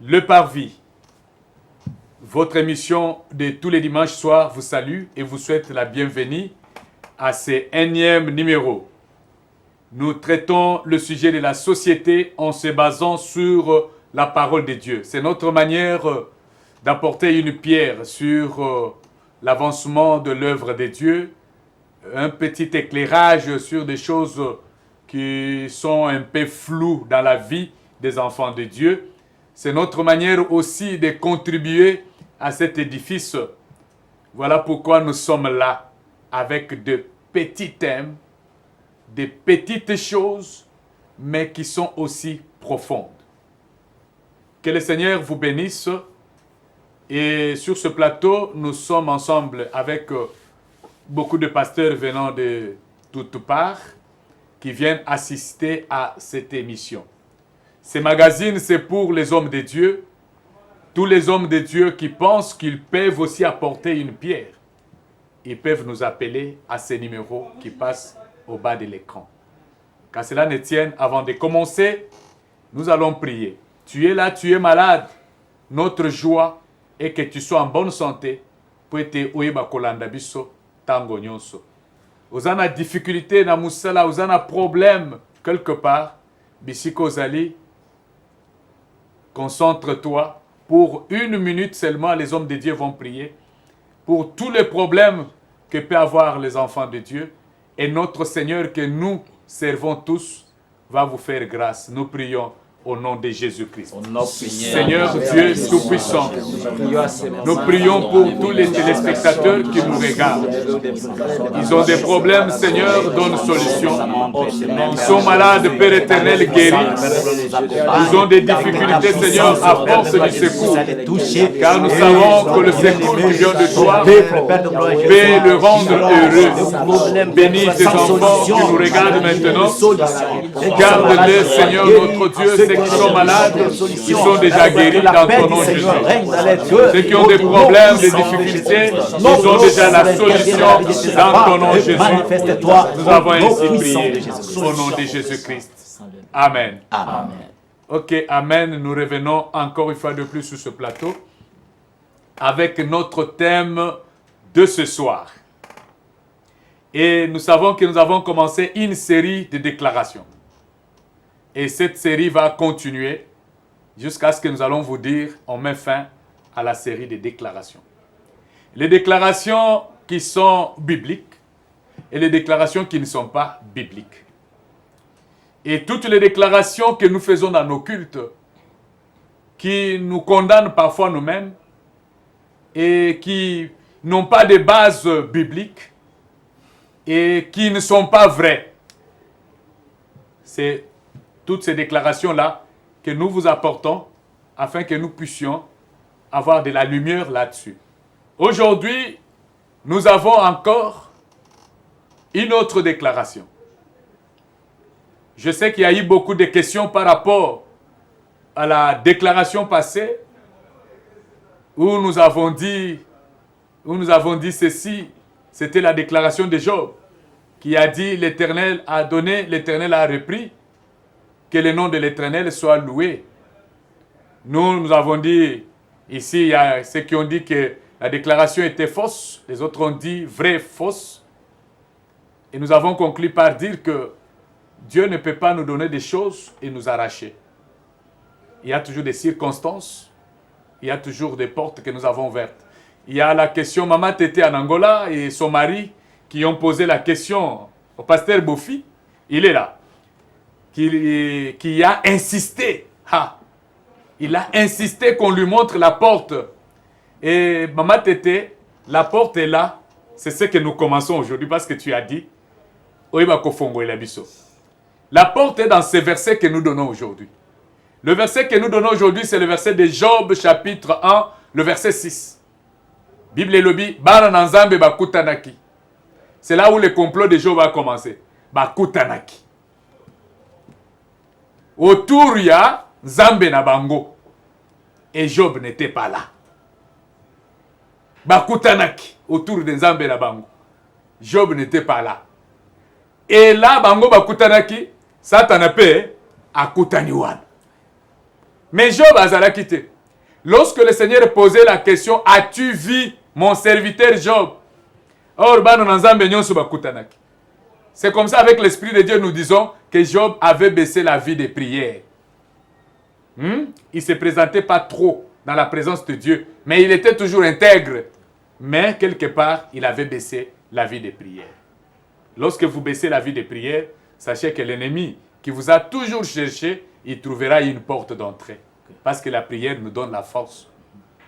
Le Parvis, votre émission de tous les dimanches soirs, vous salue et vous souhaite la bienvenue à ce énième numéro. Nous traitons le sujet de la société en se basant sur la parole de Dieu. C'est notre manière d'apporter une pierre sur l'avancement de l'œuvre de Dieu, un petit éclairage sur des choses qui sont un peu floues dans la vie des enfants de Dieu. C'est notre manière aussi de contribuer à cet édifice. Voilà pourquoi nous sommes là avec de petits thèmes, des petites choses, mais qui sont aussi profondes. Que le Seigneur vous bénisse. Et sur ce plateau, nous sommes ensemble avec beaucoup de pasteurs venant de toutes parts qui viennent assister à cette émission. Ce magazine, c'est pour les hommes de Dieu, tous les hommes de Dieu qui pensent qu'ils peuvent aussi apporter une pierre. Ils peuvent nous appeler à ces numéros qui passent au bas de l'écran. Qu'à cela ne tienne, avant de commencer, nous allons prier. Tu es là, tu es malade. Notre joie est que tu sois en bonne santé pour être oyeba kolanda biso tango nyonso. Ozana difficulté na musala, ozana problème quelque part, bisiko zali. Concentre-toi. Pour 1 minute seulement, les hommes de Dieu vont prier pour tous les problèmes que peuvent avoir les enfants de Dieu. Et notre Seigneur que nous servons tous va vous faire grâce. Nous prions au nom de Jésus-Christ. Seigneur Dieu Tout-Puissant, nous prions pour tous les téléspectateurs qui nous regardent. Ils ont des problèmes, Seigneur, donne solution. Ils sont malades, Père éternel, guéris. Ils ont des difficultés, Seigneur, apporte du secours. Car nous savons que le secours qui vient de toi peut le rendre heureux. Bénis tes enfants qui nous regardent maintenant. Garde-les, Seigneur, notre Dieu, qui sont malades, ils sont déjà guéris dans ton nom Jésus. Ceux qui ont des problèmes, des difficultés, ils ont déjà la solution dans ton nom Jésus. Nous avons ainsi prié au nom de Jésus-Christ. Amen. Amen. Ok, Amen. Nous revenons encore une fois de plus sur ce plateau avec notre thème de ce soir. Et nous savons que nous avons commencé une série de déclarations. Et cette série va continuer jusqu'à ce que nous allons vous dire, on met fin à la série des déclarations. Les déclarations qui sont bibliques et les déclarations qui ne sont pas bibliques. Et toutes les déclarations que nous faisons dans nos cultes, qui nous condamnent parfois nous-mêmes et qui n'ont pas de base biblique et qui ne sont pas vraies. C'est toutes ces déclarations-là que nous vous apportons afin que nous puissions avoir de la lumière là-dessus. Aujourd'hui, nous avons encore une autre déclaration. Je sais qu'il y a eu beaucoup de questions par rapport à la déclaration passée où nous avons dit ceci, c'était la déclaration de Job qui a dit l'Éternel a donné, l'Éternel a repris. Que le nom de l'Éternel soit loué. Nous avons dit, ici, il y a ceux qui ont dit que la déclaration était fausse, les autres ont dit vraie, fausse. Et nous avons conclu par dire que Dieu ne peut pas nous donner des choses et nous arracher. Il y a toujours des circonstances, il y a toujours des portes que nous avons ouvertes. Il y a la question, Maman Tété en Angola et son mari qui ont posé la question au pasteur Bofi, il est là. Qui a insisté. Il a insisté qu'on lui montre la porte. Et Maman Tété, la porte est là. C'est ce que nous commençons aujourd'hui parce que tu as dit. La porte est dans ce verset que nous donnons aujourd'hui. Le verset que nous donnons aujourd'hui, c'est le verset de Job, chapitre 1, le verset 6. Bible Elobi, Bana Nanzambe Bakutanaki. C'est là où le complot de Job a commencé. Bakutanaki. Autour, il y a Nzambe na bango. Et Job n'était pas là. Bakutanaki, autour de Nzambe na bango. Job n'était pas là. Et là, bango bakutanaki, Satan a payé à Kutaniwan. Mais Job a zala quitté. Lorsque le Seigneur posait la question, as-tu vu mon serviteur Job? Or, c'est comme ça avec l'Esprit de Dieu, nous disons que Job avait baissé la vie des prières. Il ne se présentait pas trop dans la présence de Dieu, mais il était toujours intègre. Mais quelque part, il avait baissé la vie des prières. Lorsque vous baissez la vie des prières, sachez que l'ennemi qui vous a toujours cherché, il trouvera une porte d'entrée. Parce que la prière nous donne la force.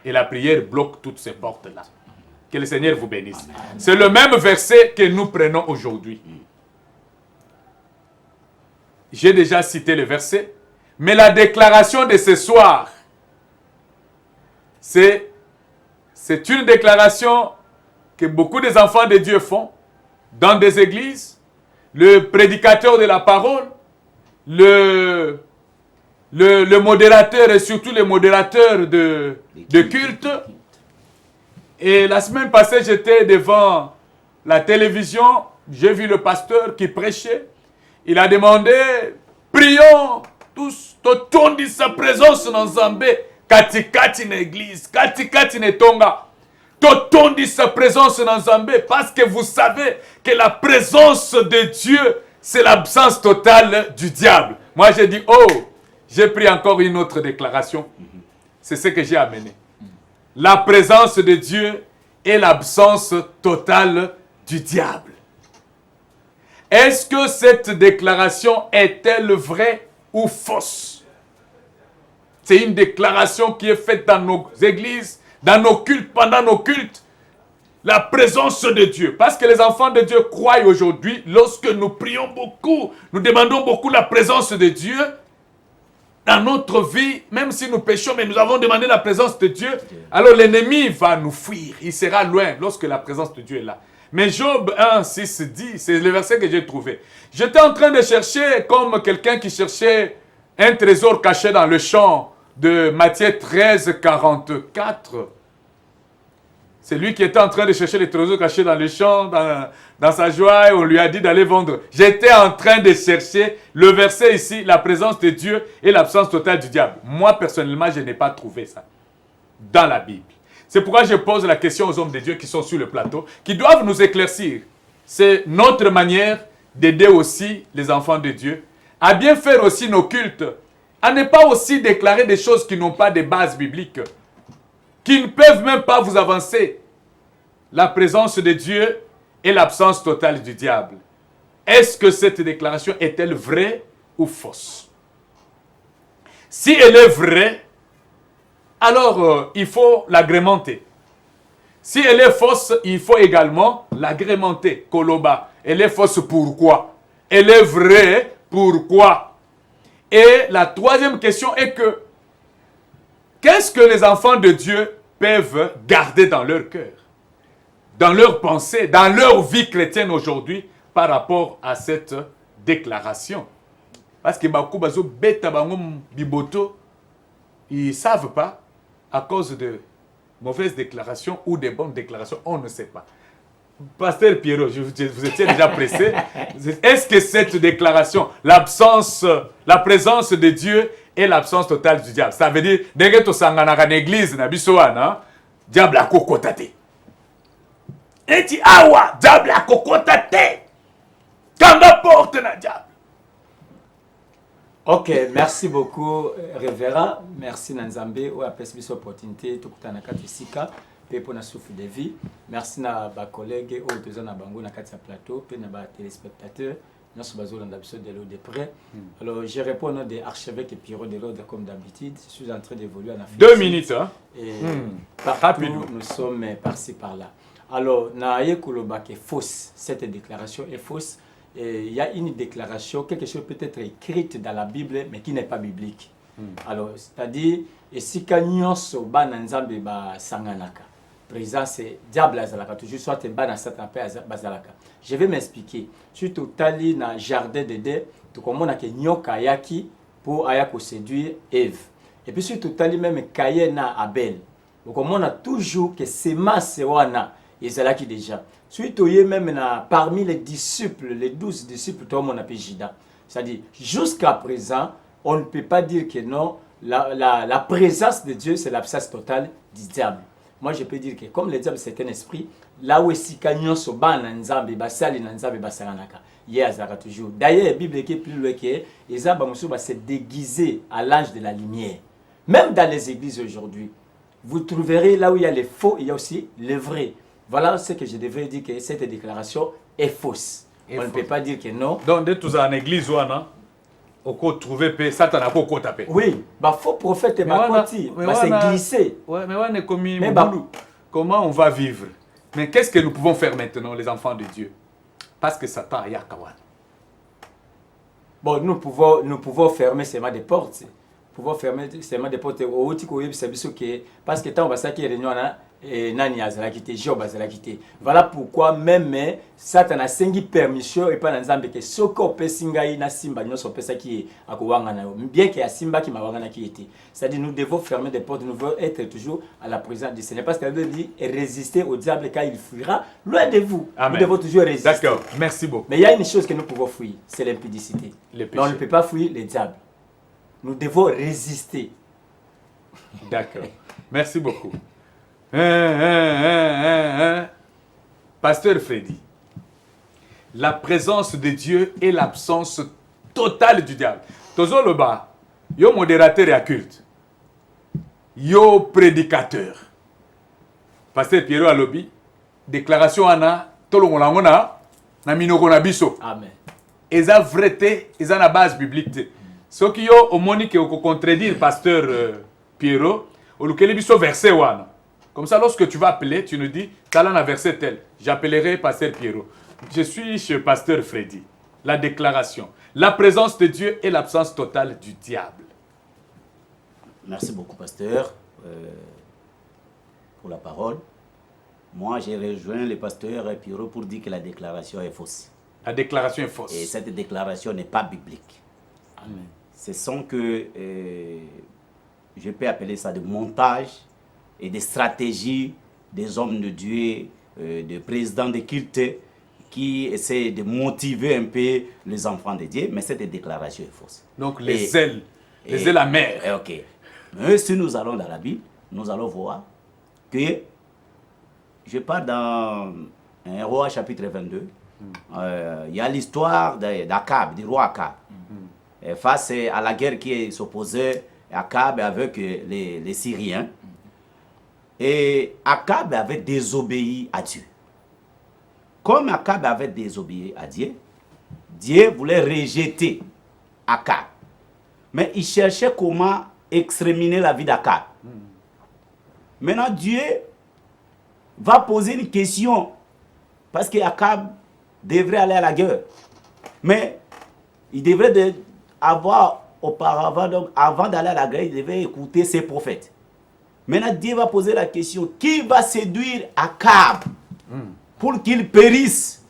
Et la prière bloque toutes ces portes-là. Que le Seigneur vous bénisse. C'est le même verset que nous prenons aujourd'hui. J'ai déjà cité le verset. Mais la déclaration de ce soir, c'est une déclaration que beaucoup des enfants de Dieu font dans des églises. Le prédicateur de la parole, le modérateur et surtout les modérateurs de culte. Et la semaine passée, j'étais devant la télévision, j'ai vu le pasteur qui prêchait. Il a demandé, prions tous, totondi sa présence dans Zambé, katikati na église, katikati na tonga. Totondi sa présence dans Zambé, parce que vous savez que la présence de Dieu, c'est l'absence totale du diable. Moi, j'ai dit, oh, j'ai pris encore une autre déclaration. C'est ce que j'ai amené. La présence de Dieu est l'absence totale du diable. Est-ce que cette déclaration est-elle vraie ou fausse? C'est une déclaration qui est faite dans nos églises, dans nos cultes, pendant nos cultes. La présence de Dieu. Parce que les enfants de Dieu croient aujourd'hui, lorsque nous prions beaucoup, nous demandons beaucoup la présence de Dieu, dans notre vie, même si nous péchons, mais nous avons demandé la présence de Dieu, alors l'ennemi va nous fuir. Il sera loin lorsque la présence de Dieu est là. Mais Job 1, 6 dit, c'est le verset que j'ai trouvé. J'étais en train de chercher comme quelqu'un qui cherchait un trésor caché dans le champ de Matthieu 13, 44. C'est lui qui était en train de chercher les trésors cachés dans le champ, dans sa joie, et on lui a dit d'aller vendre. J'étais en train de chercher le verset ici, la présence de Dieu et l'absence totale du diable. Moi, personnellement, je n'ai pas trouvé ça dans la Bible. C'est pourquoi je pose la question aux hommes de Dieu qui sont sur le plateau, qui doivent nous éclaircir. C'est notre manière d'aider aussi les enfants de Dieu à bien faire aussi nos cultes, à ne pas aussi déclarer des choses qui n'ont pas de base biblique, qui ne peuvent même pas vous avancer la présence de Dieu et l'absence totale du diable. Est-ce que cette déclaration est-elle vraie ou fausse? Si elle est vraie, alors il faut l'agrémenter. Si elle est fausse, il faut également l'agrémenter. Koloba, elle est fausse pourquoi? Elle est vraie pourquoi? Et la troisième question est que qu'est-ce que les enfants de Dieu peuvent garder dans leur cœur, dans leur pensée, dans leur vie chrétienne aujourd'hui par rapport à cette déclaration? Parce que beaucoup de biboto, ils ne savent pas à cause de mauvaises déclarations ou de bonnes déclarations, on ne sait pas. Pasteur Pierrot, vous étiez déjà pressé. Est-ce que cette déclaration, l'absence, la présence de Dieu et l'absence totale du diable, ça veut dire, dès que tu as une église, le diable a cocotate. Et tu awa, diable a cocotate. Quand la porte na diable. Ok, merci beaucoup, Révérend. Merci Nanzambe, ou appelle cette opportunité, tout le monde pour na souffle de vie. Merci à mes collègues, aux deux ans à Bango, na plateau, puis à mes téléspectateurs, nous sommes dans l'épisode de l'eau de près. Alors, je réponds au nom de l'archevêque Pierrot de l'Ordre comme d'habitude. Je suis en train d'évoluer en Afrique. 2 minutes, hein? Et partout, nous sommes par-ci par-là. Alors, Naye Koulobak est fausse. Cette déclaration est fausse. Il y a une déclaration, quelque chose peut-être écrite dans la Bible, mais qui n'est pas biblique. Alors, c'est-à-dire, et si kanyon so bananzambe ba sanganaka. Présent, c'est diable azalaka. Toujours soit te ban à Satan pe bazalaka. Je vais m'expliquer. Surtout tali na jardin d'Éden, tu comprends que nyoka yaki pour ayako séduire Ève. Et puis surtout tali même Caïn na Abel. Donc on a toujours que c'est masse wana ezalaki déjà. Surtout même na parmi les disciples, les 12 disciples, tout le monde a Judas. C'est-à-dire jusqu'à présent, on ne peut pas dire que non, la présence de Dieu, c'est l'absence totale du diable. Moi, je peux dire que comme le diable, c'est un esprit, là où il y a soban nanzambe, basali nanzambe, basalanaka. Toujours. D'ailleurs, la Bible est plus loin que Isaac va se déguiser à l'ange de la lumière. Même dans les églises aujourd'hui, vous trouverez là où il y a les faux, il y a aussi les vrais. Voilà ce que je devrais dire, que cette déclaration est fausse. On ne peut pas dire que non. Donc, dès que tu es en église, on peut trouver Satan a beaucoup tapé. Oui, il faut prophète se glisser. Oui, mais on est commis. Comment on va vivre? Mais qu'est-ce que nous pouvons faire maintenant, les enfants de Dieu? Parce que Satan a Yakawan. Bon, nous pouvons fermer seulement des portes. Nous pouvons fermer seulement des portes. Parce que tant on va s'acquérir réunion, voilà pourquoi même Satan a cinq permission et pas dans Zambie que ce qu'on peut singaï na simba nous sommes ça qui est à bien qu'il y a simba qui m'a wangana qui était. C'est-à-dire nous devons fermer des portes, nous devons être toujours à la présence du Seigneur parce qu'elle dit résister au diable car il fuira loin de vous. Amen. Nous devons toujours résister. D'accord, merci beaucoup. Mais il y a une chose que nous pouvons fuir, c'est l'impudicité. On ne peut pas fuir le diable. Nous devons résister. D'accord, merci beaucoup. Pasteur Freddy, la présence de Dieu et l'absence totale du diable. Tozo loba, yo modérateur et culte, yo prédicateur. Pasteur Pierrot Alobi, déclaration ana, tolongolangona, na minoko biso. Amen. Eza vreté, eza na base biblique. Ce qui yo omoni ke oko contredire pasteur Pierrot, olukeli biso verset wana. Comme ça, lorsque tu vas appeler, tu nous dis, talent à verset tel. J'appellerai pasteur Pierrot. Je suis chez pasteur Freddy. La déclaration. La présence de Dieu et l'absence totale du diable. Merci beaucoup, pasteur, pour la parole. Moi, j'ai rejoint le pasteur Pierrot pour dire que la déclaration est fausse. La déclaration est fausse. Et cette déclaration n'est pas biblique. Amen. Ce sont que, je peux appeler ça de montage et des stratégies des hommes de Dieu, des présidents de culte qui essaient de motiver un peu les enfants de Dieu, mais cette déclaration est fausse. Donc les ailes amères. Ok. Mais si nous allons dans la Bible, nous allons voir que, je pars dans un roi chapitre 22, il y a l'histoire d'Akab, du roi Akab, face à la guerre qui s'opposait Akab avec les Syriens. Et Akab avait désobéi à Dieu. Comme Akab avait désobéi à Dieu, Dieu voulait rejeter Akab. Mais il cherchait comment exterminer la vie d'Akab. Maintenant, Dieu va poser une question. Parce qu'Akab devrait aller à la guerre. Mais il devrait avoir auparavant, donc avant d'aller à la guerre, il devait écouter ses prophètes. Maintenant, Dieu va poser la question, qui va séduire Akab pour qu'il périsse?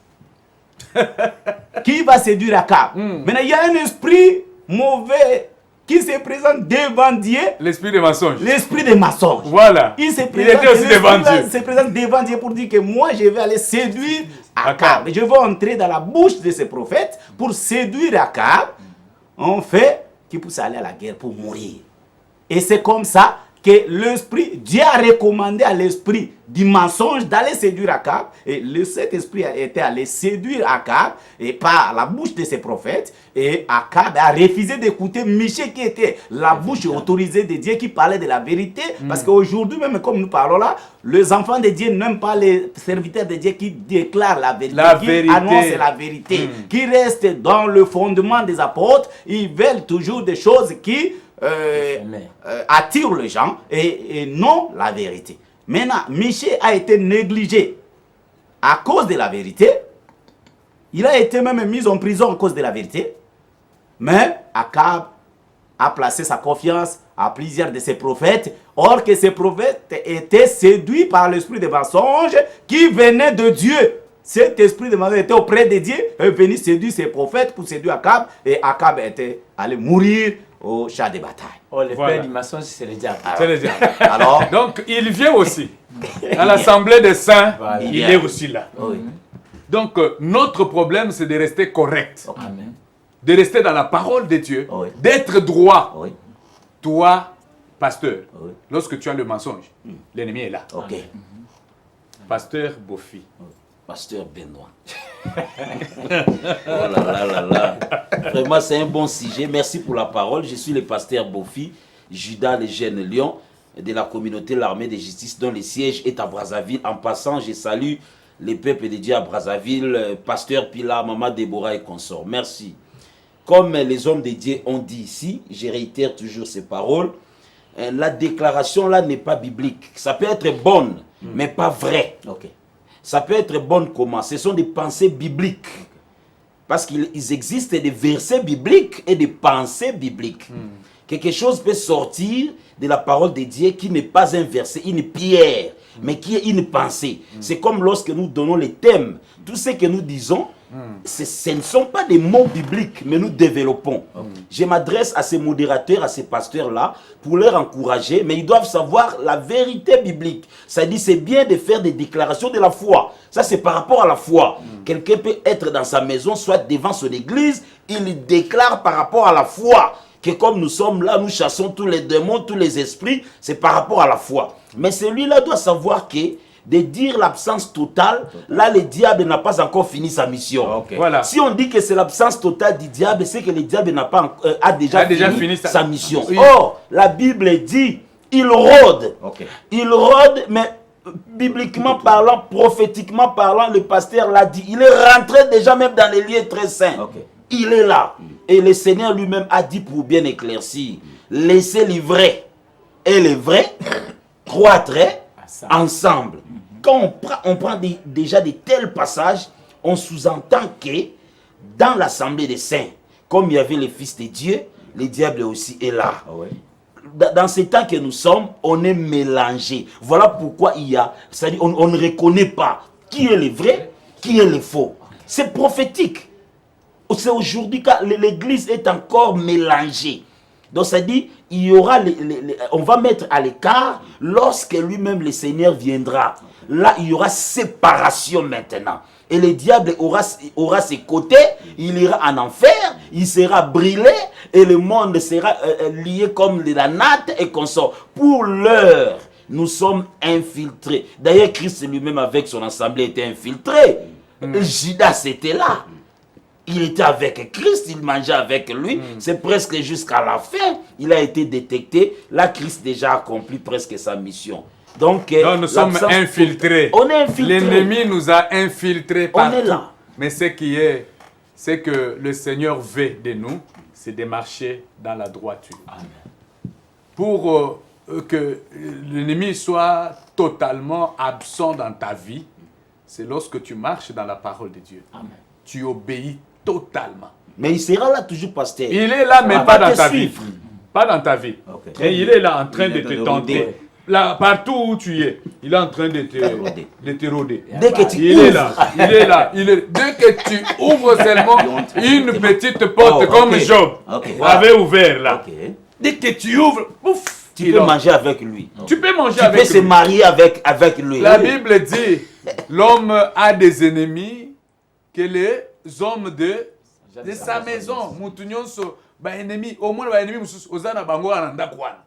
Qui va séduire Akab? Maintenant, il y a un esprit mauvais qui se présente devant Dieu. L'esprit de mensonge. L'esprit de mensonge. Voilà. Il était aussi devant Dieu. Il se présente devant Dieu pour dire que moi, je vais aller séduire Akab. Je vais entrer dans la bouche de ces prophètes pour séduire Akab. En fait, qui pousse à aller à la guerre pour mourir. Et c'est comme ça que l'esprit, Dieu a recommandé à l'esprit du mensonge d'aller séduire Akab. Et cet esprit a été allé séduire Akab et par la bouche de ses prophètes. Et Akab a refusé d'écouter Michée qui était la bouche autorisée de Dieu qui parlait de la vérité. Parce qu'aujourd'hui, même comme nous parlons là, les enfants de Dieu n'aiment pas les serviteurs de Dieu qui déclarent la vérité, qui annoncent la vérité, qui restent dans le fondement des apôtres. Ils veulent toujours des choses qui attire les gens et non la vérité. Maintenant, Michée a été négligé à cause de la vérité. Il a été même mis en prison à cause de la vérité. Mais Akab a placé sa confiance à plusieurs de ses prophètes. Or que ces prophètes étaient séduits par l'esprit de mensonge qui venait de Dieu. Cet esprit de mensonge était auprès de Dieu et venu séduire ses prophètes pour séduire Akab. Et Akab était allé mourir au champ de bataille. Oh, le père du mensonge, c'est le diable. C'est le diable. Alors, donc, il vient aussi. À l'assemblée des saints, voilà. Il est aussi là. Oui. Donc, notre problème, c'est de rester correct. Amen. De rester dans la parole de Dieu. Oui. D'être droit. Oui. toi, pasteur, Oui. lorsque tu as le mensonge, l'ennemi est là. Ok. Pasteur Bofi. Pasteur Benoît. Oh là là là là. Vraiment, c'est un bon sujet. Merci pour la parole. Je suis le pasteur Bofi, Judas le jeune lion de la communauté l'armée de justice dont le siège est à Brazzaville. En passant, je salue les peuples de Dieu à Brazzaville, pasteur Pilar, maman Déborah et consorts. Merci. Comme les hommes de Dieu ont dit ici, je réitère toujours ces paroles, la déclaration là n'est pas biblique. Ça peut être bonne, mais pas vraie. Ok. Ça peut être bonne comment? Ce sont des pensées bibliques. Parce qu'il existe des versets bibliques et des pensées bibliques. Quelque chose peut sortir de la parole de Dieu qui n'est pas un verset, une pierre, mais qui est une pensée. C'est comme lorsque nous donnons les thèmes. Tout ce que nous disons, ce ne sont pas des mots bibliques, mais nous développons. Je m'adresse à ces modérateurs, à ces pasteurs-là, pour leur encourager, mais ils doivent savoir la vérité biblique. Ça dit, c'est bien de faire des déclarations de la foi. Ça, c'est par rapport à la foi. Quelqu'un peut être dans sa maison, soit devant son église, il déclare par rapport à la foi. Que comme nous sommes là, nous chassons tous les démons, tous les esprits, c'est par rapport à la foi. Mais celui-là doit savoir que de dire l'absence totale, là le diable n'a pas encore fini sa mission. Ok. Voilà. Si on dit que c'est l'absence totale du diable, c'est que le diable n'a pas a déjà fini sa mission. Oui. Or, la Bible dit, il rôde. Ok. Il rôde, mais bibliquement parlant, prophétiquement parlant, le pasteur l'a dit. Il est rentré déjà même dans les lieux très saints. Ok. Il est là. Et le Seigneur lui-même a dit pour bien éclaircir, laissez le vrai et le vrai croître ensemble. Quand on prend déjà de tels passages, on sous-entend que dans l'assemblée des saints, comme il y avait le Fils de Dieu, le diable aussi est là. Ah ouais. Dans ces temps que nous sommes, on est mélangé. Voilà pourquoi il y a, c'est-à-dire on ne reconnaît pas qui est le vrai, qui est le faux. C'est prophétique. C'est aujourd'hui que l'église est encore mélangée. Donc ça dit, il y aura on va mettre à l'écart lorsque lui-même le Seigneur viendra. Là, il y aura séparation maintenant. Et le diable aura ses côtés, il ira en enfer, il sera brûlé et le monde sera lié comme de la natte et consort. Pour l'heure, nous sommes infiltrés. D'ailleurs, Christ lui-même avec son assemblée était infiltré. Judas était là. Il était avec Christ, il mangeait avec lui. C'est presque jusqu'à la fin. Il a été détecté. Là, Christ déjà accompli presque sa mission. Donc nous sommes infiltrés. On est infiltrés. L'ennemi nous a infiltrés On partout. est là. Mais ce c'est que le Seigneur veut de nous, c'est de marcher dans la droiture. Amen. Pour que l'ennemi soit totalement absent dans ta vie, c'est lorsque tu marches dans la parole de Dieu. Amen. Tu obéis totalement. Mais il sera là toujours, pasteur. Il est là, mais On pas va dans te ta vie. suivre. Pas dans ta vie. Ok. Et il est là en train Il de est te de tenter. rôder. Là, partout où tu es, il est en train de te rôder. Dès que tu Il ouvres, est là, il est là. Dès que tu ouvres seulement une petite porte Oh, comme ok. Job Ok. avait ouvert là. Ok. Dès que tu ouvres, pouf, tu peux manger avec lui. Tu peux manger Tu peux avec se lui. marier avec lui. La Bible dit, l'homme a des ennemis que les hommes de sa maison. Mutunyonso, ba ennemi, au moins ba ennemi mususu ozana bango ananda kwana.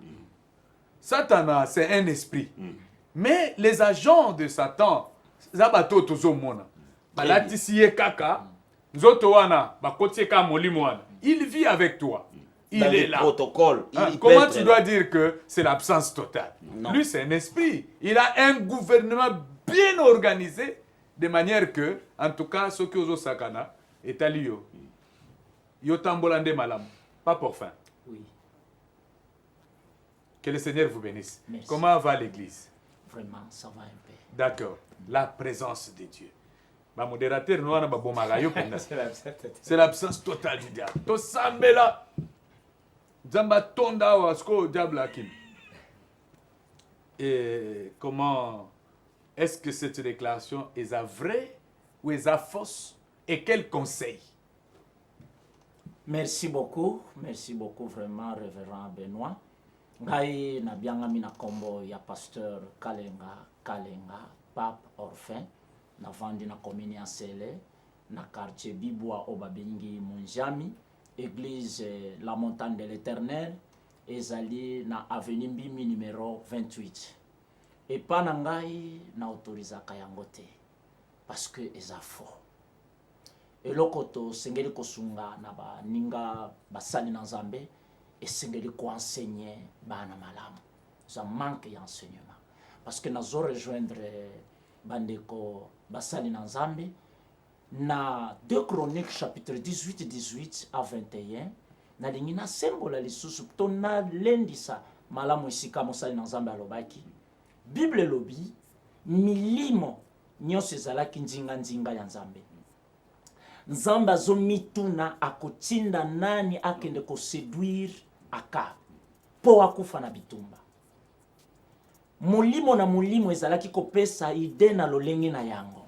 Satan, c'est un esprit. Mais les agents de Satan, zabato tozo mona. Balatisi ye kaka, nzoto wana, bakotie ka molimo wana. Il vit avec toi. Il Dans est le là. protocole. Hein, Il peut comment être tu là. dois dire que c'est l'absence totale? Non. Lui, c'est un esprit. Il a un gouvernement bien organisé, de manière que, en tout cas, ceux qui ont sakana, est allé yo. Yo tambolande malam. Pas pour fin. Oui, Que le Seigneur vous bénisse. Merci. Comment va l'église? vraiment, ça va un peu. D'accord. La présence de Dieu. Ma modérateur, nous, on a bon magayo. C'est l'absence totale du diable. To sambela. Zamba tonda wa sko diable akim. Et comment est-ce que cette déclaration est vraie ou est fausse? Et quel conseil? Merci beaucoup vraiment, révérend Benoît. Ngai na biangami na kombo ya pasteur Kalenga Pape Orphin na vandi na commune ya Sele na quartier Bibwa Obabengi Monjami, église La Montagne de l'Éternel, ezali na avenue Mbimi numéro 28. Et pas na ngai na autorisaka yango te parce que eza faux. Eloko to sengeli kosunga na baninga basali na Nzambe esengeli ko enseigner bana malamu. Ça manque d'enseignement parce que nazo rejoindre bandeko basali na Nzambe na 2 Chroniques chapitre 18 à 21 na lingina sembola lisusu to na lendisa malamu esika mosali na Nzambe alobaki Bible lobi milimo nyonso ezalaki nzinga ya Nzambe. Nzambe azomituna akotinda nani akende ko séduire Akab po akufa na bitumba. Molimo na molimo ezalaki kopesa ide na lolenge na yango.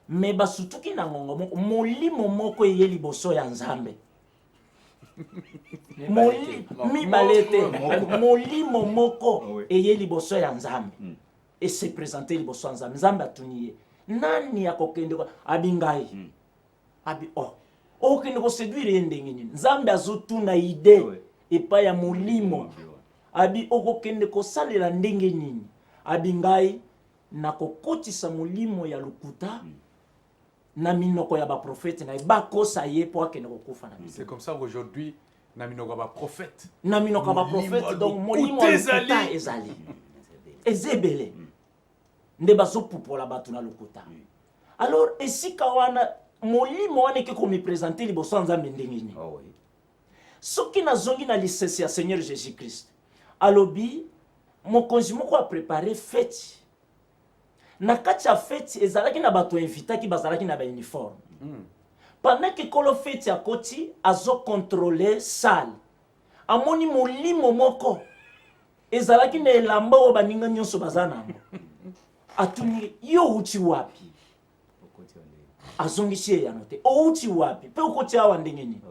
Me basutuki na ngongo molimo moko eye liboso ya Nzambe. Molimo moko eye liboso ya Nzambe. Et se présenter liboso ya Nzambe. Nzambe atuniye. Nani akokende ko abingai? Abi okende ko séduire ndenge nini? Nzambe azotuna ide epa ya molimo. Abi okokende ko salela ndenge nini? Abingai na kokotisa molimo ya lukuta. Na minoko ya ba prophète na ba kosa ye po akende kokufa na biso. C'est comme ça aujourd'hui na minoko ba prophète. Na minoko ba prophète donc molimo lukuta ezali. Ezebele. Nde baso pupola batu na lukuta. Alors esika wana molimo wana ke ko me présenter liboso Nzambe ndenge nini? Ah oui. Soki na zongi na licence ya Seigneur Jésus-Christ. Alobi mokonzi moko a préparé fête. Na kati ya fête ezalaki na bato invitaki bazalaki na ba uniforme. Pendant que kolo fête ya koti azo contrôler salle. Amoni molimo moko ezalaki na elamba o baninga nyonso bazana. Atuni yo uti wapi? Azongisi ya note. O uti wapi? Pe okoti awa ndenge ni.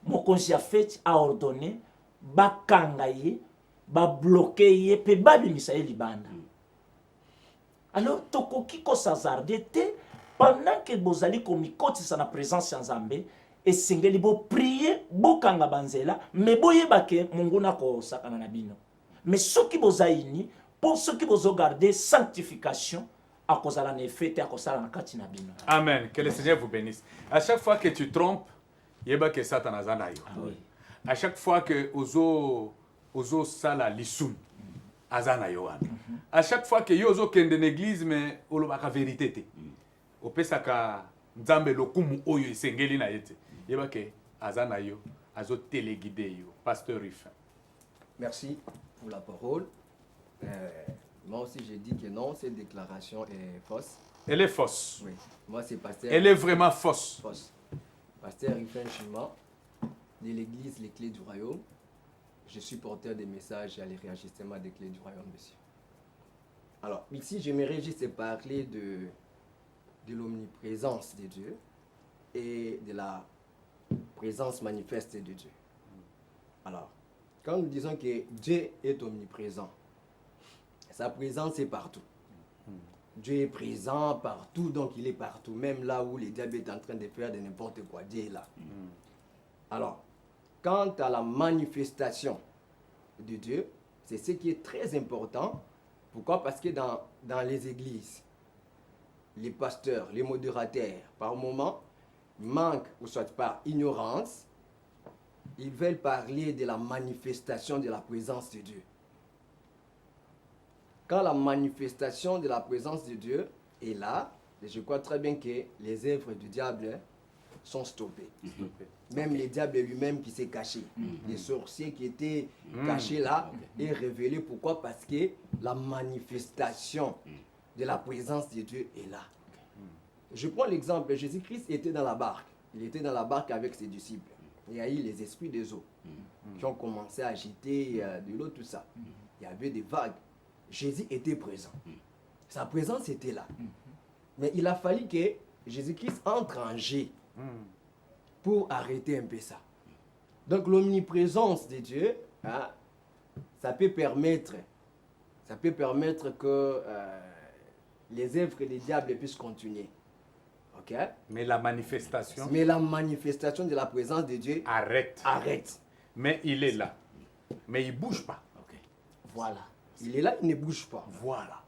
Mokonzi ya fête a ordonné bakanga ye, ba bloquer ye pe babimisa ye libanda. Alors tokoki ko s'hazarder te pendant que bozali komikotisa na présence ya Nzambe esengeli bo prier bokanga banzela mais boyeba ke Mungu na ko sakana na bino. Mais soki bozaini pour ceux qui bozo garder sanctification à cause de la fête à cause de la kati na bino. Amen. Que le Seigneur vous bénisse. À chaque fois que tu trompes, yeba ke Satan azana yo. À chaque fois que ozo sala lisum azana yo wana. À chaque fois que yozo kende l'église mais olobaka vérité te. Opesaka Nzambe lokumu oyo esengeli na yete. Yeba ke azana yo azo téléguider yo. Pasteur Rufin. Merci pour la parole. Moi aussi j'ai dit que non, cette déclaration est fausse. Elle est fausse. Oui. Moi c'est pasteur. Elle est vraiment fausse. Fausse. Pasteur Rufin Chima de l'église Les Clés du Royaume. Je suis porteur des messages à les réajustements des Clés du Royaume, monsieur. Alors, ici, j'aimerais juste parler de l'omniprésence de Dieu et de la présence manifeste de Dieu. Alors, quand nous disons que Dieu est omniprésent, sa présence est partout. Dieu est présent partout, donc il est partout. Même là où le diable est en train de faire de n'importe quoi, Dieu est là. Alors, quant à la manifestation de Dieu, c'est ce qui est très important. Pourquoi? Parce que dans les églises, les pasteurs, les modérateurs, par moment, manquent, ou soit par ignorance, ils veulent parler de la manifestation de la présence de Dieu. Quand la manifestation de la présence de Dieu est là, je crois très bien que les œuvres du diable sont stoppées. Même le diable lui-même qui s'est caché. Les sorciers qui étaient cachés là est révélé. Pourquoi? Parce que la manifestation de la présence de Dieu est là. Je prends l'exemple, Jésus-Christ était dans la barque. Il était dans la barque avec ses disciples. Il y a eu les esprits des eaux qui ont commencé à agiter de l'eau, tout ça. Il y avait des vagues. Jésus était présent. Sa présence était là. Mais il a fallu que Jésus-Christ entre en jeu pour arrêter un peu ça. Donc l'omniprésence de Dieu, hein, ça peut permettre que les œuvres des diables puissent continuer. Okay? Mais la manifestation de la présence de Dieu arrête. Arrête. Mais il est là. mais il ne bouge pas. Ok. Voilà. Il est là, il ne bouge pas. Voilà.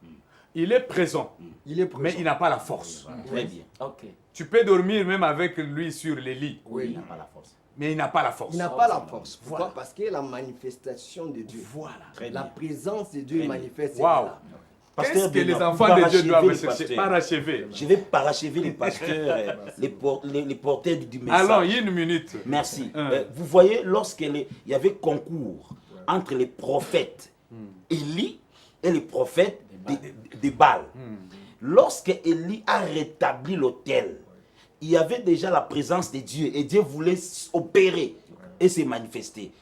Il est présent, Il est présent. mais il n'a pas la force. Très bien. Ok. Tu peux dormir même avec lui sur les lits, Oui. Il n'a pas la force. mais il n'a pas la force. Il n'a pas la force. Pourquoi? Voilà. Parce que la manifestation de Dieu. Voilà. Très La bien. présence de Dieu est manifeste. Waouh. Pasteur Qu'est-ce que les Benoît, enfants de Dieu parachever doivent le chercher? pasteur. Parachever. Je vais parachever les pasteurs, les porteurs du message. Allons, une minute. Merci. Un. Vous voyez, lorsqu'il y avait concours entre les prophètes Élie et les prophètes de Baal, lorsque Élie a rétabli l'autel, il y avait déjà la présence de Dieu et Dieu voulait opérer et se manifester.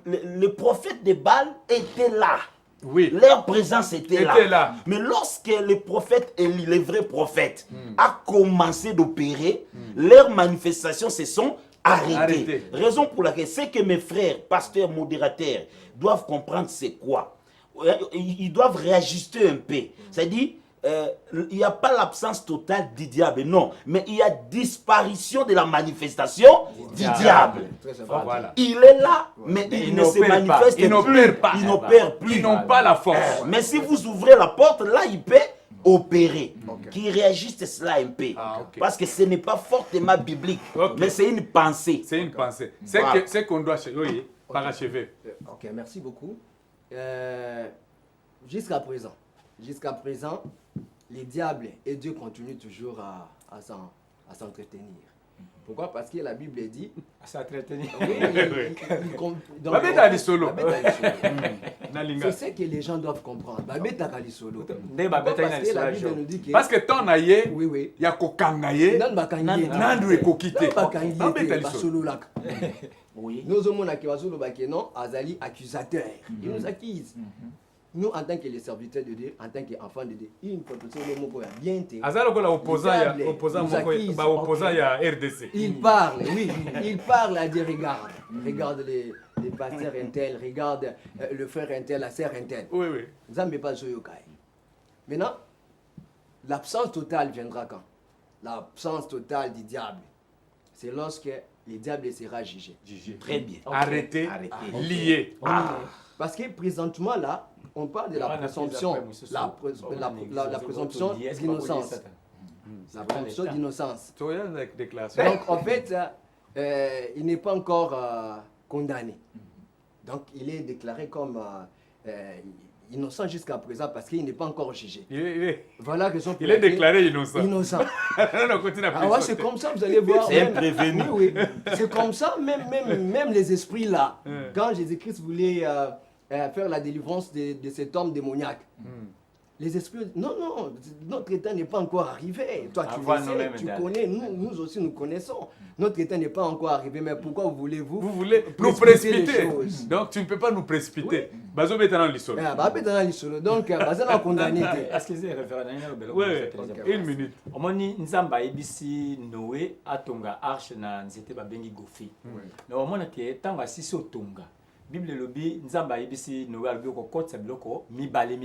Les prophètes de Baal étaient là. Oui. Leur présence était Était là. Mais lorsque le prophète Élie, les vrais prophètes, a commencé d'opérer, leurs manifestations se sont arrêtées. Arrêtées. Raison pour laquelle c'est que mes frères, pasteurs, modérateurs, doivent comprendre c'est quoi. Ils doivent réajuster un peu. C'est-à-dire, il n'y a pas l'absence totale du diable, non. Mais il y a disparition de la manifestation du diable. Très important. Voilà. Il est là, mais Mais il il ne se n'opère pas. manifeste Il n'opère plus. pas. Il n'opère plus. Ils n'ont pas la force. Mais si vous ouvrez la porte, là, il peut opérer. Qu'il réajuste cela un peu. Ah, ok. Parce que ce n'est pas fortement biblique, Ok. mais c'est une pensée. C'est une pensée. Voilà. C'est qu'on doit oui, parachever. Ok, merci beaucoup. Jusqu'à présent, les diables et Dieu continuent toujours à s'entretenir. Pourquoi? Parce que la Bible dit... À s'entretenir. Babeta Alisolo. C'est ce que les gens doivent comprendre. Babeta Alisolo. Nde babeta Parce que la Bible nous dit que... Parce que ton aye, Oui, oui. il y a kokangaye, Nan bakangi ete. nandu ekokite. Nan bakangi Babeta ete, Alisolo. basololaka. Oui. Nous avons que non, Azali accusateur. Il nous accuse. Nous, en tant que les serviteurs de Dieu, en tant qu'enfants de Dieu, il faut que le mot bien te. Azala kola opposant ya RDC. Il parle, oui, il parle à dire regarde les pasteurs intel, regarde le frère intel, la sœur intel. Oui, oui. Zambé pas Zoyokai. Maintenant, l'absence totale viendra quand? L'absence totale du diable. C'est lorsque le diable sera jugé. Très bien. Arrêté, Arrêté. lié. Parce que présentement là, on parle de la présomption, la présomption d'innocence. La présomption d'innocence. Tu regardes la déclaration. Donc en fait, il n'est pas encore condamné. Donc il est déclaré comme innocent jusqu'à présent parce qu'il n'est pas encore jugé. Voilà la raison pour Il est laquelle- déclaré innocent. Innocent. Non, continue à Ah ouais, c'est comme ça, vous allez voir. C'est un même- prévenu. Oui, oui. C'est comme ça, même les esprits là. Quand Jésus-Christ voulait faire la délivrance de cet homme démoniaque, les esprits, non, notre état n'est pas encore arrivé. Toi, tu Avant le sais, nous-mêmes, tu Dad. connais, nous aussi nous connaissons. Notre état n'est pas encore arrivé, mais pourquoi voulez-vous Vous voulez nous précipiter les précipiter. choses? Donc tu ne peux pas nous précipiter. Bazo Betana Lissol. Ah, bah, peut-être dans les solos. Donc, bazala condamné. Excusez, référent Daniel Obelo. Oui, une minute. omoni nzambe ayebisi Noé atonga arche na nzete babengi gofi na omona ke ntango asisi otonga bible elobi nzambe ayebisi Noé alobi okokotisa biloko mibale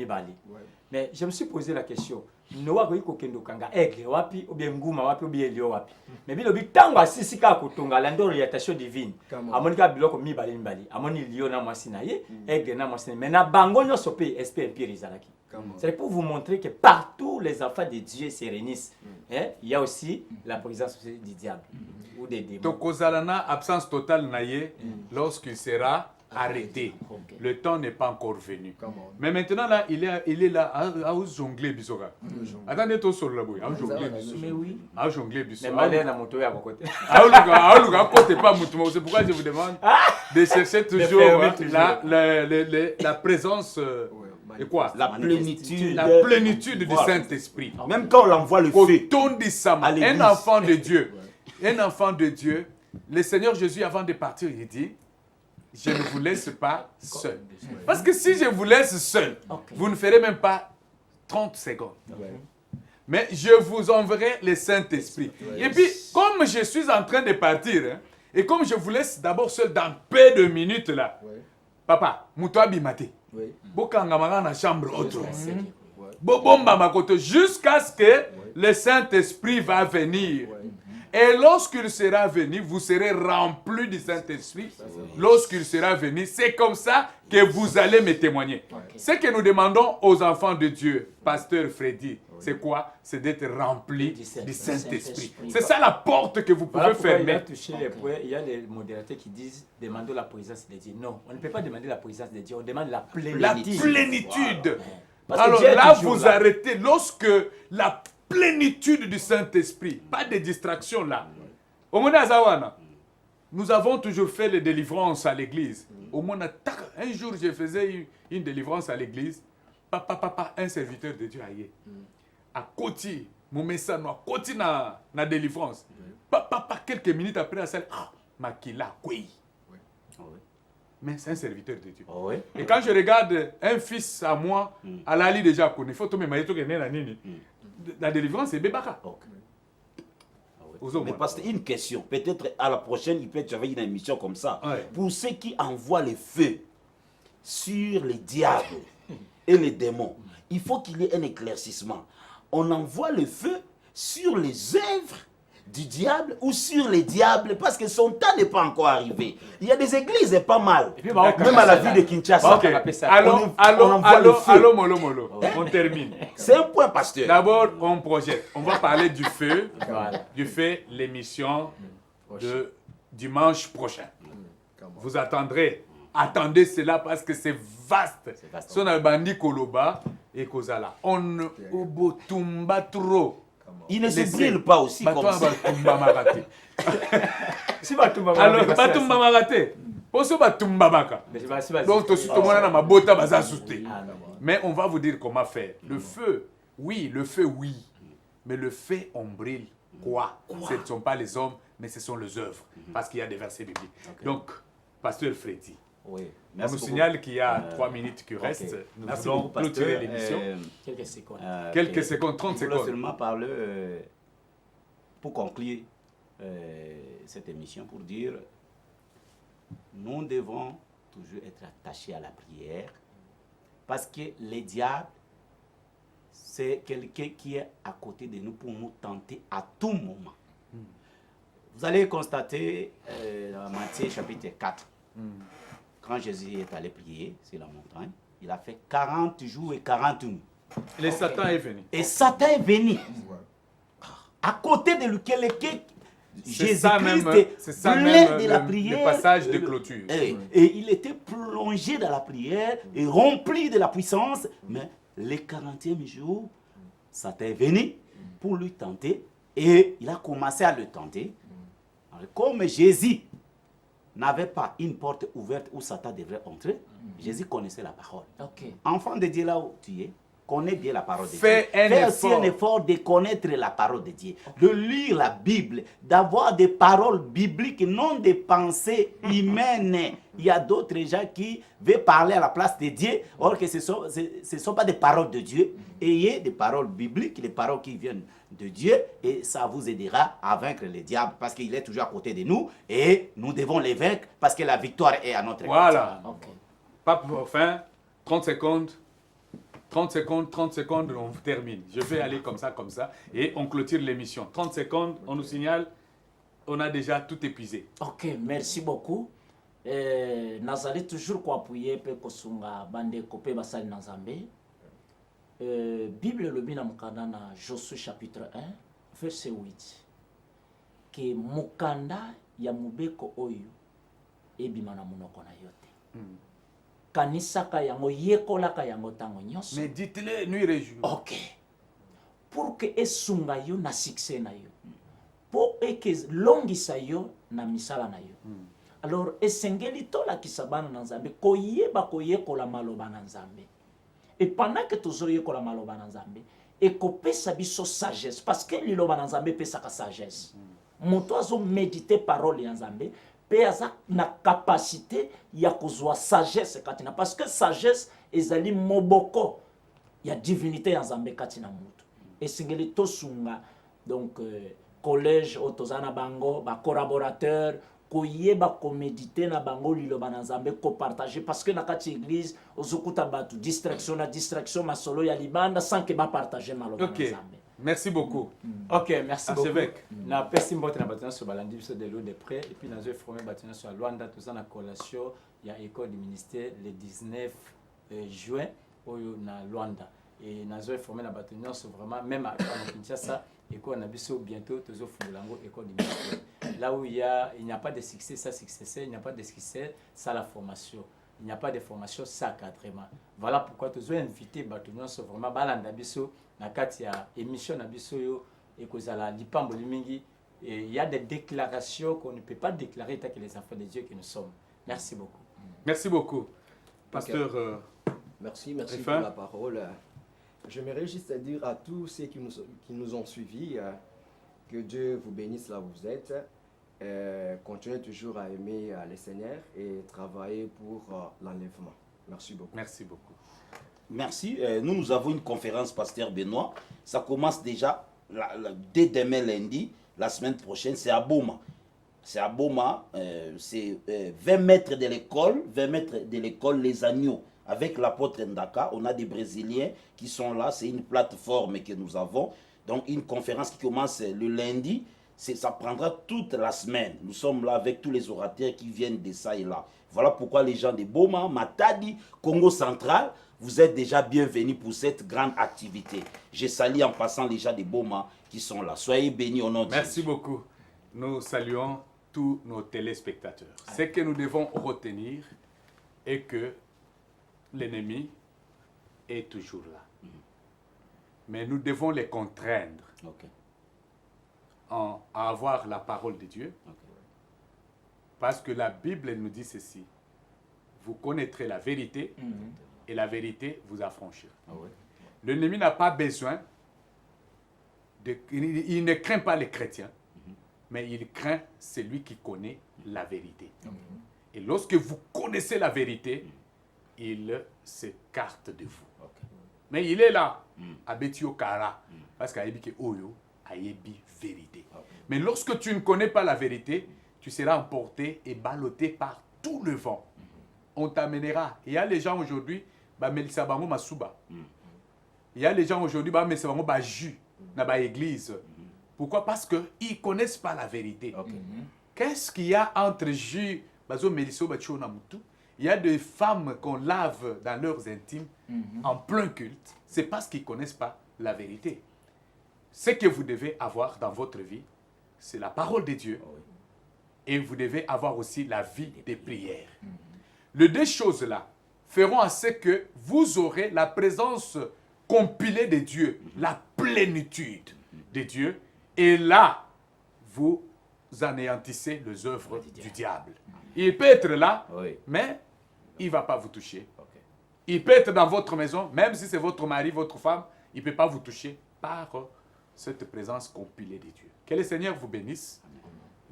mais je me suis posé la question Noé akoki kokende okanga aigle wapi ou bien nguma wapi ou bien elio wapi mais bilobi ntango asisi kaka kotonga alandi orientation divine amoni kaka biloko mibale amoni lio na mwasi na ye aigle na mwasi na ye mais na bango nyonso mpe esprit impire ezalaki. C'est pour vous montrer que partout les enfants de Dieu se réunissent. Hein? Il y a aussi la présence du diable ou des démons. Donc Kozalana, absence totale naïe, lorsqu'il sera arrêté. Le temps n'est pas encore venu. Mais maintenant là, il est là à jongler bisoga. Attendez tout sur le bout, à jongler bisoga. Mais oui. À jongler Mais bisoga. malheur na moto ya côté. À Luga, côté pas mouton. C'est pourquoi je vous demande de chercher toujours la présence et quoi? La plénitude. La plénitude du Voilà. Saint-Esprit. Même quand on l'envoie le feu. Un l'église. enfant de Dieu. Un enfant de Dieu. Le Seigneur Jésus, avant de partir, il dit, je ne vous laisse pas seul. Parce que si je vous laisse seul, vous ne ferez même pas 30 secondes. Mais je vous enverrai le Saint-Esprit. Et puis, comme je suis en train de partir, hein, et comme je vous laisse d'abord seul dans peu de minutes là, papa, moutoua bimate. Bokanga na chambre autre. Bobomba makoto jusqu'à ce que le Saint-Esprit va venir Et lorsqu'il sera venu, vous serez remplis du Saint-Esprit. Lorsqu'il sera venu, c'est comme ça que vous allez me témoigner. Ce que nous demandons aux enfants de Dieu, Pasteur Freddy, c'est quoi? C'est d'être remplis du Saint-Esprit. C'est ça la porte que vous pouvez fermer. Il y a les modérateurs qui disent demandons la présence de Dieu. Non, on ne peut pas demander la présence de Dieu, on demande la plénitude. La plénitude. Parce Alors Dieu est là, toujours vous là. arrêtez. Lorsque la plénitude du Saint-Esprit, pas de distraction là. Au Mona Zawana, nous avons toujours fait les délivrances à l'église. Au Mona, un jour, je faisais une délivrance à l'église. Papa, un serviteur de Dieu aillé. À Koti, mon message, à Koti na délivrance. Papa, quelques minutes après, la salle, Makila, oui. Mais c'est un serviteur de Dieu. Oh, ouais. Et quand je regarde un fils à moi, à l'ali déjà connu, il faut tout me maïto que la nini. La délivrance, c'est Bébaka. Mais parce que une question, peut-être à la prochaine, il peut y avoir une émission comme ça. Ouais. Pour ceux qui envoient le feu sur les diables et les démons, il faut qu'il y ait un éclaircissement. On envoie le feu sur les œuvres du diable ou sur les diables parce que son temps n'est pas encore arrivé. Il y a des églises pas mal, puis, même à la ville de Kinshasa. Ok, On envoie le feu. allô, molo. On termine. C'est un point, pasteur. D'abord, on projette. On va parler du feu, Voilà. l'émission de dimanche prochain. Vous attendrez. Attendez cela parce que c'est vaste. Si on a bandi Koloba et Kozala, on obotumba trop. Il ne se brûle pas aussi comme ça. Si Batumba Alors, batumba marate. Poso batumba maka. Donc, tout le monde a ma bota baza souté. Mais on va vous dire comment faire. Le feu, oui. Mais le feu, on brûle quoi? Ce ne sont pas les hommes, mais ce sont les œuvres. Parce qu'il y a des versets bibliques. Donc, Pasteur Freddy, Oui. on nous signale qu'il y a 3 minutes qui restent. Nous Merci allons beaucoup, clôturer pasteur. l'émission. Quelques secondes. Quelques secondes, 30 Je voulais secondes. seulement parler, pour conclure cette émission, pour dire nous devons toujours être attachés à la prière parce que le diable, c'est quelqu'un qui est à côté de nous pour nous tenter à tout moment. Vous allez constater dans Matthieu chapitre 4, quand Jésus est allé prier sur la montagne, il a fait 40 jours et 40 nuits. Le Satan est venu. Et Satan est venu. À côté de lequel C'est ça même, Jésus-Christ plein de la prière. le passage de clôture. Et il était plongé dans la prière et rempli de la puissance. Mais le 40e jour, Satan est venu pour lui tenter. Et il a commencé à le tenter. Alors, comme Jésus n'avait pas une porte ouverte où Satan devrait entrer, Jésus connaissait la parole. Enfant de Dieu, là où tu es, connais bien la parole de Dieu. Fais aussi un effort de connaître la parole de Dieu, de lire la Bible, d'avoir des paroles bibliques, non des pensées humaines. Il y a d'autres gens qui veulent parler à la place de Dieu, or que ce ne sont pas des paroles de Dieu. Ayez des paroles bibliques, des paroles qui viennent de Dieu, et ça vous aidera à vaincre le diable, parce qu'il est toujours à côté de nous, et nous devons les vaincre, parce que la victoire est à notre côté. Voilà. Pas pour fin, 30 secondes. 30 secondes, on termine. Je vais aller comme ça, et on clôture l'émission. 30 secondes, on nous signale, on a déjà tout épuisé. Ok, merci beaucoup. Nazali toujours ko appuyer pe kosunga bande kopé basali na Nzambe. Bible lobi na mukanda na Josué chapitre 1 verset 8. Que mukanda ya mubeko oyo ebima na munoko na yote. Kanisaka yango yekolaka yango tango nyonso. Mais dites-le nuit et jour. Ok. Pour que esunga yo na succès na yo. Pour que longisa yo na misala na yo. Alors esengeli tola kisabana na Nzambe koyeba koyekola maloba na Nzambe. Et pendant que tozoyekola maloba na Nzambe, ekopesa biso sagesse parce que liloba na Nzambe pesa ka sagesse. Moto azo méditer parole ya Nzambe. Pe aza na capacité ya kozwa sagesse katina parce que sagesse ezali moboko ya divinité ya Nzambe katina mutu esengeli tosunga donc collège otozana bango ba collaborateur koyeba ko méditer na bango liloba na Nzambe ko partager parce que na kati église ozokuta batu distraction masolo ya libanda sans que ba partager maloba na Nzambe. Merci beaucoup. Ok, merci beaucoup. Archevêque. Na pesi mbote na bâtiment sur balandi biso de l'eau de près et puis nazo formé bâtiment sur Luanda tout ça na collation il y a école du ministère le 19 juin oyo na Luanda et nazo formé na bâtiment sur vraiment même à Kinshasa école na biso bientôt tozo fungulango école du ministère là où il n'y a pas de succès ça succès il n'y a pas de succès ça la formation. Il n'y a pas de formation ça cadrement. Voilà pourquoi tu as invité bâtiment sur vraiment balanda biso na kati ya émission na biso yo et kozala lipambo limingi et il y a des déclarations qu'on ne peut pas déclarer tant que les enfants de Dieu que nous sommes. Merci beaucoup. Merci beaucoup. Pasteur. Merci pour Enfin. la parole. J'aimerais juste dire à tous ceux qui nous ont suivis que Dieu vous bénisse là où vous êtes. Continuez toujours à aimer le Seigneur et travailler pour l'enlèvement. Merci beaucoup. Merci beaucoup. Merci. Nous avons une conférence, Pasteur Benoît. Ça commence déjà dès demain lundi, la semaine prochaine. C'est à Boma. C'est à Boma. C'est 20 mètres de l'école, 20 mètres de l'école Les Agneaux. Avec l'apôtre Ndaka, on a des Brésiliens qui sont là. C'est une plateforme que nous avons. Donc une conférence qui commence le lundi. Ça prendra toute la semaine. Nous sommes là avec tous les orateurs qui viennent de ça et là. Voilà pourquoi les gens de Boma, Matadi, Congo central, vous êtes déjà bienvenus pour cette grande activité. Je salue en passant les gens de Boma qui sont là. Soyez bénis au nom de Jésus. Merci beaucoup. Nous saluons tous nos téléspectateurs. Ce que nous devons retenir est que l'ennemi est toujours là. Mais nous devons les contraindre à avoir la parole de Dieu. Parce que la Bible nous dit ceci. Vous connaîtrez la vérité et la vérité vous affranchira. L'ennemi n'a pas besoin, il ne craint pas les chrétiens, mais il craint celui qui connaît la vérité. Et lorsque vous connaissez la vérité, il s'écarte de vous. Mais il est là, à Betio Kara, parce qu'il a dit que Oyo a yebi vérité. Mais lorsque tu ne connais pas la vérité, tu seras emporté et ballotté par tout le vent. On t'amènera. Il y a les gens aujourd'hui, il y a les gens aujourd'hui, jus dans l'église. Pourquoi? Parce qu'ils ne connaissent pas la vérité. Qu'est-ce qu'il y a entre jus, il y a des femmes qu'on lave dans leurs intimes en plein culte. C'est parce qu'ils ne connaissent pas la vérité. Ce que vous devez avoir dans votre vie, c'est la parole de Dieu. Et vous devez avoir aussi la vie des prières. Les deux choses-là feront à ce que vous aurez la présence compilée de Dieu, la plénitude de Dieu. Et là, vous anéantissez les œuvres du diable. Il peut être là, mais il ne va pas vous toucher. Il peut être dans votre maison, même si c'est votre mari, votre femme, il ne peut pas vous toucher par cette présence compilée de Dieu. Que le Seigneur vous bénisse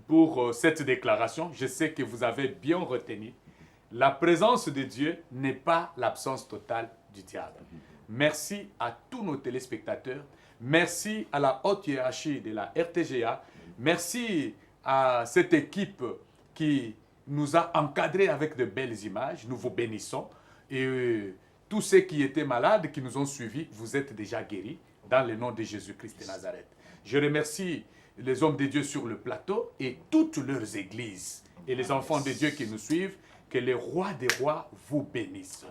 pour cette déclaration. Je sais que vous avez bien retenu. La présence de Dieu n'est pas l'absence totale du diable. Merci à tous nos téléspectateurs. Merci à la haute hiérarchie de la RTGA. Merci à cette équipe qui nous a encadrés avec de belles images. Nous vous bénissons. Et tous ceux qui étaient malades, qui nous ont suivis, vous êtes déjà guéris dans le nom de Jésus-Christ de Nazareth. Je remercie les hommes de Dieu sur le plateau et toutes leurs églises et les enfants de Dieu qui nous suivent. Que le roi des rois vous bénisse.